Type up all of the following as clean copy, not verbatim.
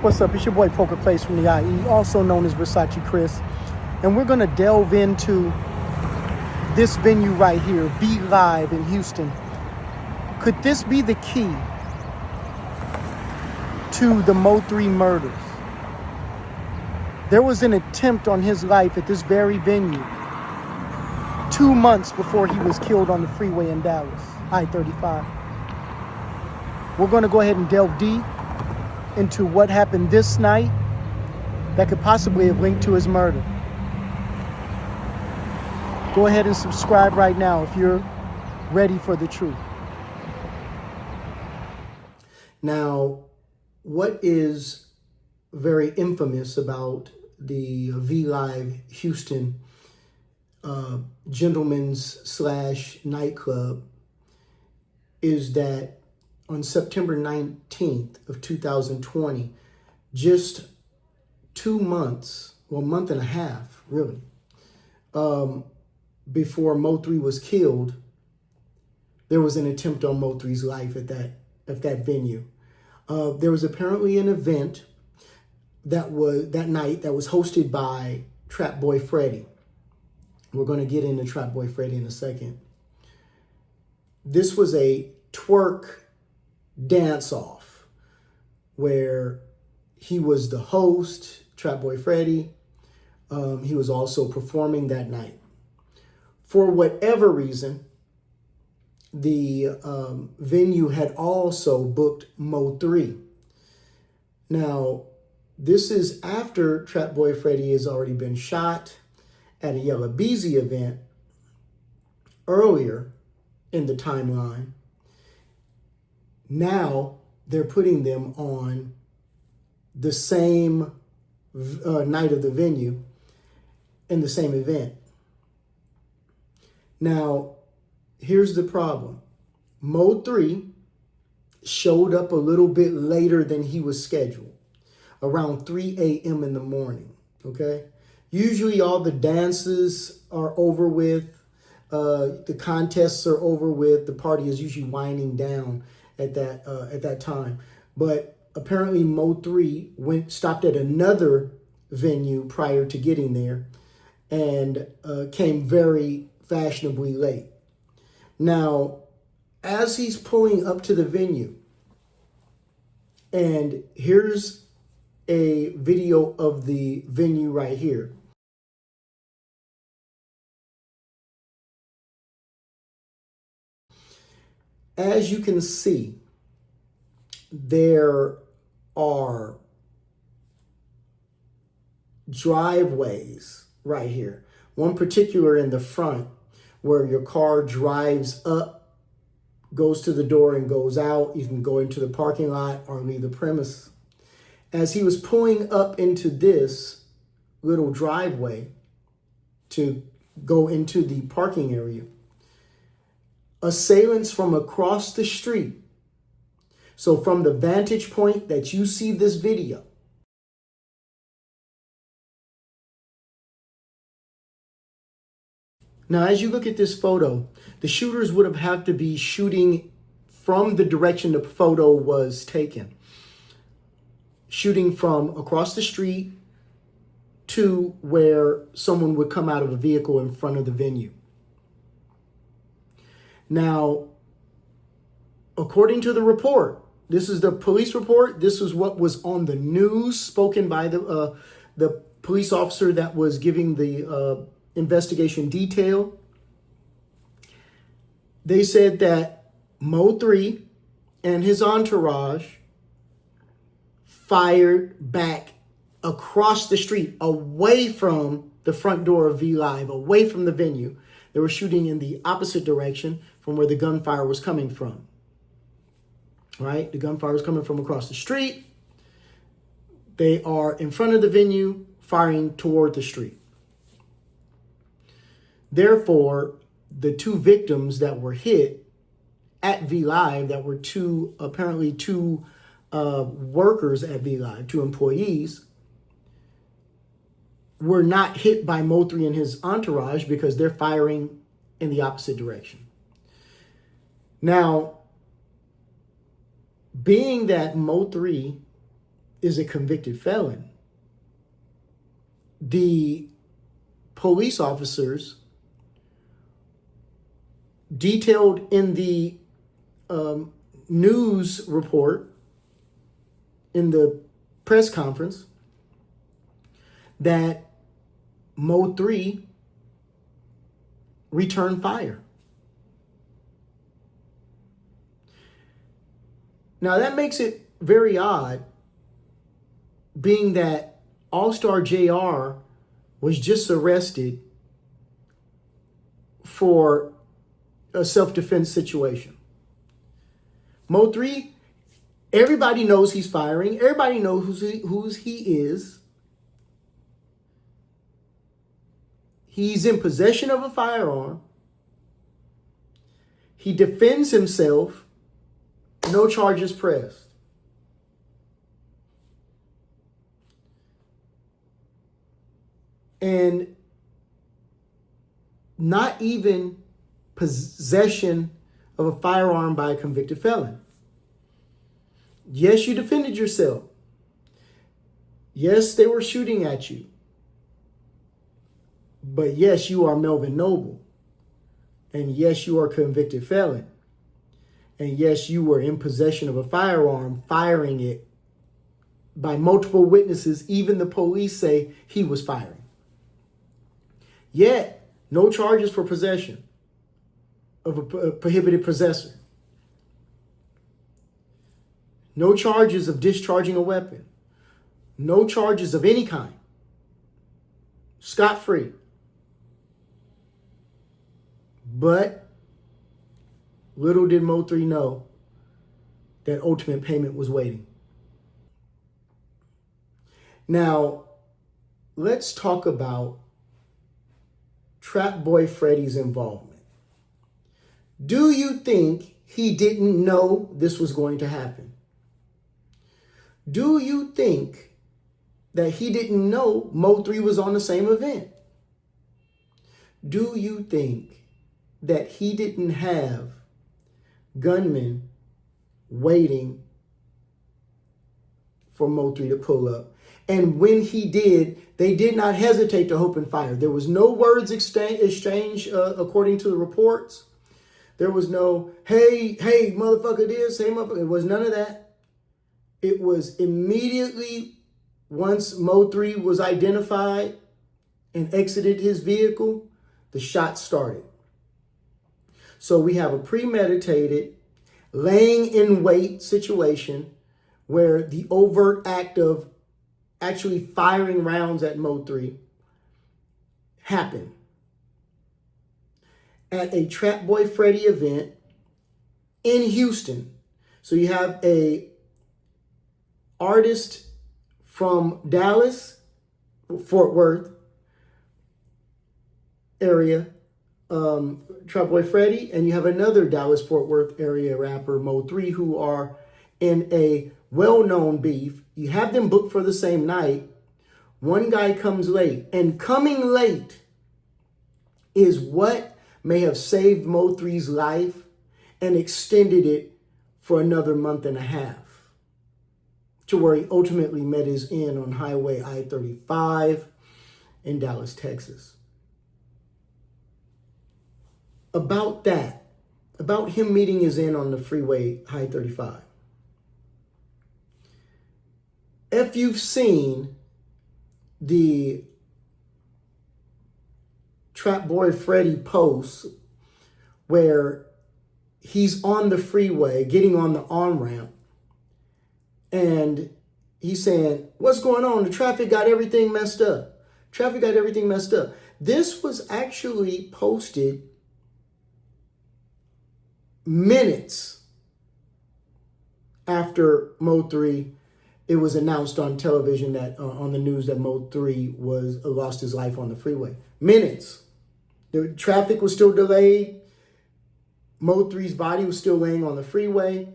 What's up? It's your boy Poker Face from the IE, also known as Versace Chris. And we're going to delve into this venue right here, V Live in Houston. Could this be the key to the MO3 murders? There was an attempt on his life at this very venue 2 months before he was killed on the freeway in Dallas, I-35. We're going to go ahead and delve deep into what happened this night that could possibly have linked to his murder. Go ahead and subscribe right now if you're ready for the truth. Now, what is very infamous about the V Live Houston gentleman's / nightclub is that on September 19th of 2020, just 2 months, well, a month and a half, really, before MO3 was killed, there was an attempt on MO3's life at that venue. There was apparently an event that night that was hosted by Trap Boy Freddy. We're going to get into Trap Boy Freddy in a second. This was a twerk dance-off where he was the host, Trap Boy Freddy. He was also performing that night. For whatever reason, the venue had also booked MO3. Now, this is after Trap Boy Freddy has already been shot at a Yella Beezy event earlier in the timeline. Now they're putting them on the same night of the venue in the same event. Now, here's the problem. MO3 showed up a little bit later than he was scheduled, around 3 a.m. in the morning, okay? Usually all the dances are over with, the contests are over with, the party is usually winding down at that time. But apparently MO3 stopped at another venue prior to getting there and came very fashionably late. Now, as he's pulling up to the venue, and here's a video of the venue right here. As you can see, there are driveways right here. One particular in the front where your car drives up, goes to the door and goes out. You can go into the parking lot or leave the premise. As he was pulling up into this little driveway to go into the parking area, assailants from across the street. So from the vantage point that you see this video, now as you look at this photo, the shooters would have had to be shooting from the direction the photo was taken. Shooting from across the street to where someone would come out of a vehicle in front of the venue. Now, according to the report, this is the police report. This is what was on the news, spoken by the police officer that was giving the investigation detail. They said that MO3 and his entourage fired back across the street, away from the front door of V Live, away from the venue. They were shooting in the opposite direction from where the gunfire was coming from. Right? The gunfire was coming from across the street. They are in front of the venue, firing toward the street. Therefore, the two victims that were hit at V Live, that were apparently two workers at V Live, two employees, were not hit by MO3 and his entourage because they're firing in the opposite direction. Now, being that MO3 is a convicted felon. The police officers detailed in the news report, in the press conference, that MO3 returned fire. Now that makes it very odd, being that All-Star JR was just arrested for a self-defense situation. MO3, everybody knows he's firing. Everybody knows who he is. He's in possession of a firearm. He defends himself. No charges pressed. And not even possession of a firearm by a convicted felon. Yes, you defended yourself. Yes, they were shooting at you. But yes, you are Melvin Noble. And yes, you are a convicted felon. And yes, you were in possession of a firearm, firing it by multiple witnesses. Even the police say he was firing. Yet, no charges for possession of a prohibited possessor. No charges of discharging a weapon. No charges of any kind. Scot-free. But little did MO3 know that ultimate payment was waiting. Now, let's talk about Trap Boy Freddy's involvement. Do you think he didn't know this was going to happen? Do you think that he didn't know MO3 was on the same event? Do you think that he didn't have gunmen waiting for MO3 to pull up? And when he did, they did not hesitate to open fire. There was no words exchange according to the reports. There was no, hey, motherfucker this, hey, motherfucker. It was none of that. It was immediately, once MO3 was identified and exited his vehicle, the shots started. So we have a premeditated, laying in wait situation where the overt act of actually firing rounds at MO3 happened at a Trap Boy Freddy event in Houston. So you have a artist from Dallas, Fort Worth area, Trap Boy Freddy, and you have another Dallas Fort Worth area rapper, MO3, who are in a well-known beef. You have them booked for the same night. One guy comes late, and coming late is what may have saved MO3's life and extended it for another month and a half, to where he ultimately met his end on Highway I-35 in Dallas, Texas. About that, about him meeting his end on the freeway I-35. If you've seen the Trap Boy Freddy posts where he's on the freeway, getting on the on-ramp, and he's saying, what's going on? The traffic got everything messed up. Traffic got everything messed up. This was actually posted minutes after MO3, it was announced on television that on the news that MO3 was lost his life on the freeway. Minutes. The traffic was still delayed. MO3's body was still laying on the freeway.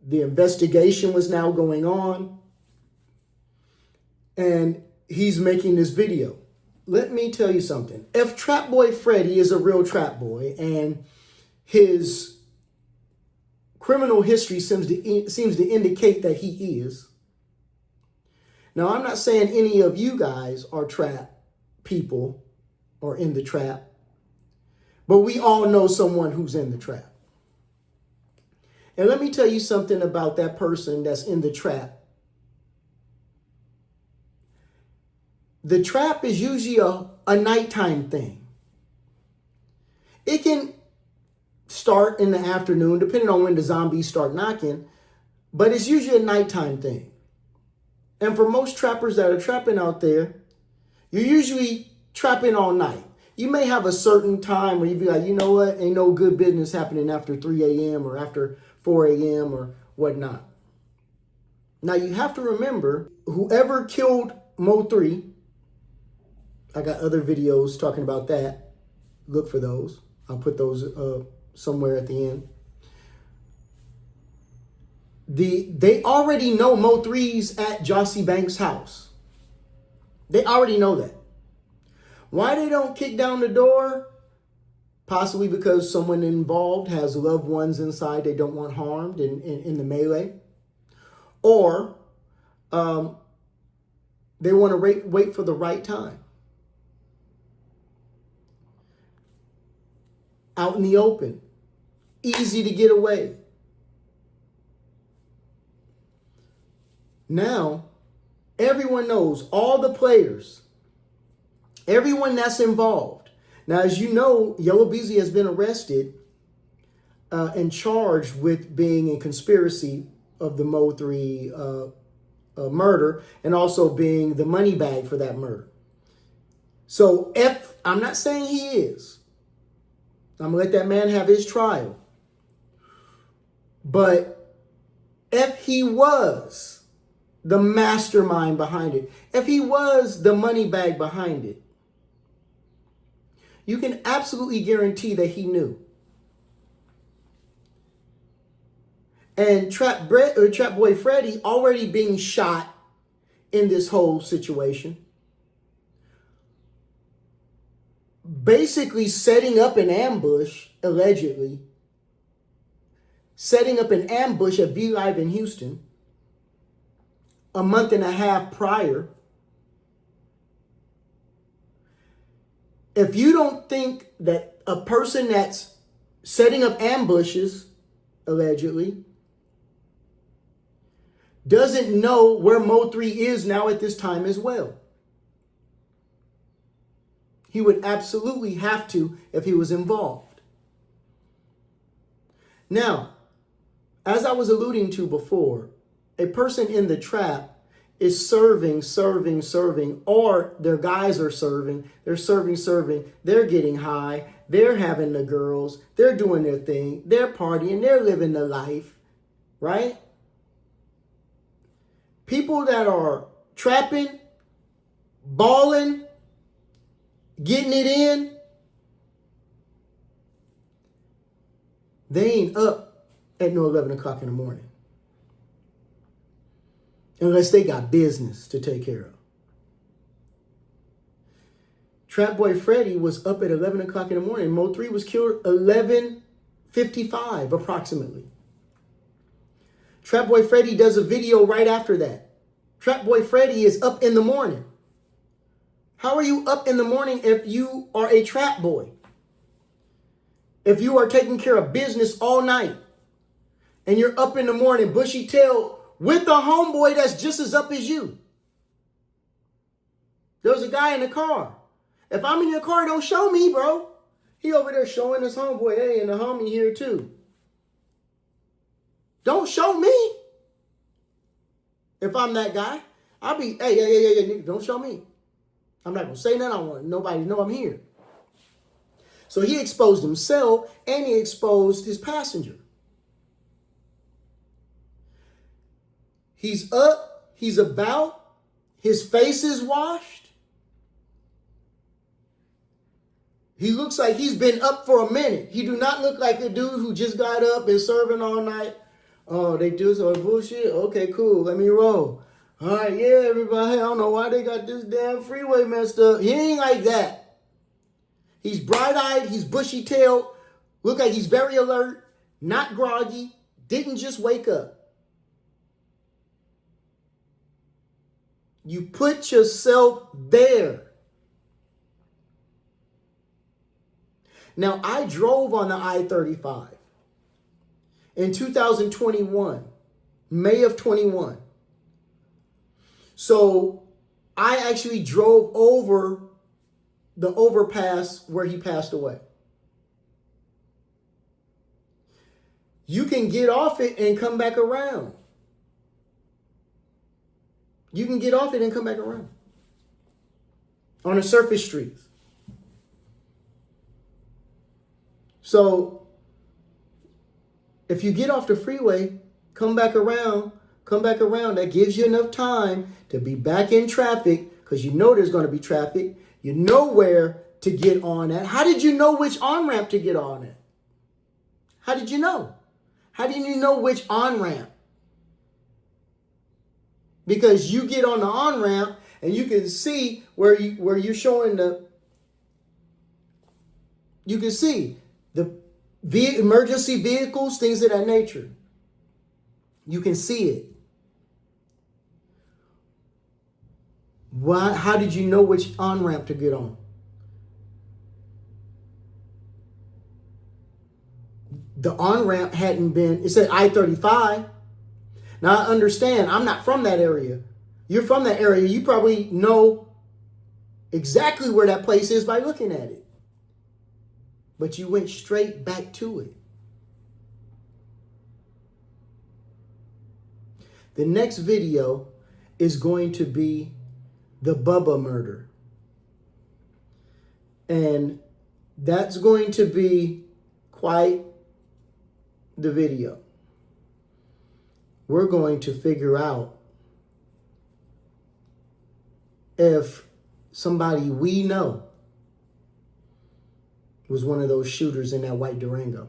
The investigation was now going on. And he's making this video. Let me tell you something. If Trap Boy Freddy is a real trap boy and his criminal history seems to indicate that he is, Now, I'm not saying any of you guys are trap people or in the trap, but we all know someone who's in the trap. And let me tell you something about that person that's in the trap. The trap is usually a nighttime thing. It can start in the afternoon, depending on when the zombies start knocking, but it's usually a nighttime thing. And for most trappers that are trapping out there, you're usually trapping all night. You may have a certain time where you be like, you know what, ain't no good business happening after 3 a.m. or after 4 a.m. or whatnot. Now you have to remember, whoever killed MO3, I got other videos talking about that. Look for those. I'll put those somewhere at the end. They already know MO3's at Jossie Banks' house. They already know that. Why they don't kick down the door? Possibly because someone involved has loved ones inside they don't want harmed in the melee. Or they want to wait for the right time. Out in the open. Easy to get away. Now, everyone knows, all the players, everyone that's involved. Now, as you know, Yellow Beezy has been arrested and charged with being in conspiracy of the MO3 murder and also being the money bag for that murder. So I'm not saying he is. I'm going to let that man have his trial. But if he was the mastermind behind it, if he was the money bag behind it, you can absolutely guarantee that he knew. And Trap Boy Freddy already being shot in this whole situation, basically setting up an ambush, allegedly, setting up an ambush at V-Live in Houston a month and a half prior. If you don't think that a person that's setting up ambushes, allegedly, doesn't know where MO3 is now at this time as well. He would absolutely have to if he was involved. Now, as I was alluding to before, a person in the trap is serving, or their guys are serving, they're serving, they're getting high, they're having the girls, they're doing their thing, they're partying, they're living the life, right? People that are trapping, balling, getting it in, they ain't up at no 11 o'clock in the morning. Unless they got business to take care of. Trap Boy Freddy was up at 11 o'clock in the morning. MO3 was killed 11:55 approximately. Trap Boy Freddy does a video right after that. Trap Boy Freddy is up in the morning. How are you up in the morning if you are a trap boy? If you are taking care of business all night and you're up in the morning, bushy tail, with a homeboy that's just as up as you. There's a guy in the car. If I'm in your car, don't show me, bro. He over there showing his homeboy, hey, and the homie here too. Don't show me. If I'm that guy, I'll be, hey, nigga, don't show me. I'm not going to say nothing. I don't want nobody to know I'm here. So he exposed himself and he exposed his passenger. He's up, he's about, his face is washed. He looks like he's been up for a minute. He do not look like a dude who just got up and serving all night. Oh, they do some bullshit? Okay, cool, let me roll. All right, yeah, everybody, I don't know why they got this damn freeway messed up. He ain't like that. He's bright-eyed, he's bushy-tailed, look like he's very alert, not groggy, didn't just wake up. You put yourself there. Now, I drove on the I-35 in 2021, May of 21. So I actually drove over the overpass where he passed away. You can get off it and come back around. You can get off it and come back around on the surface streets. So if you get off the freeway, come back around. That gives you enough time to be back in traffic, because you know there's going to be traffic. You know where to get on at. How did you know which on-ramp to get on at? How did you know? How did you know which on-ramp? Because you get on the on-ramp and you can see where you're showing you can see the emergency vehicles, things of that nature. You can see it. Why? How did you know which on-ramp to get on? The on-ramp hadn't been, it said I-35. Now, I understand, I'm not from that area. You're from that area. You probably know exactly where that place is by looking at it. But you went straight back to it. The next video is going to be the Bubba murder. And that's going to be quite the video. We're going to figure out if somebody we know was one of those shooters in that white Durango.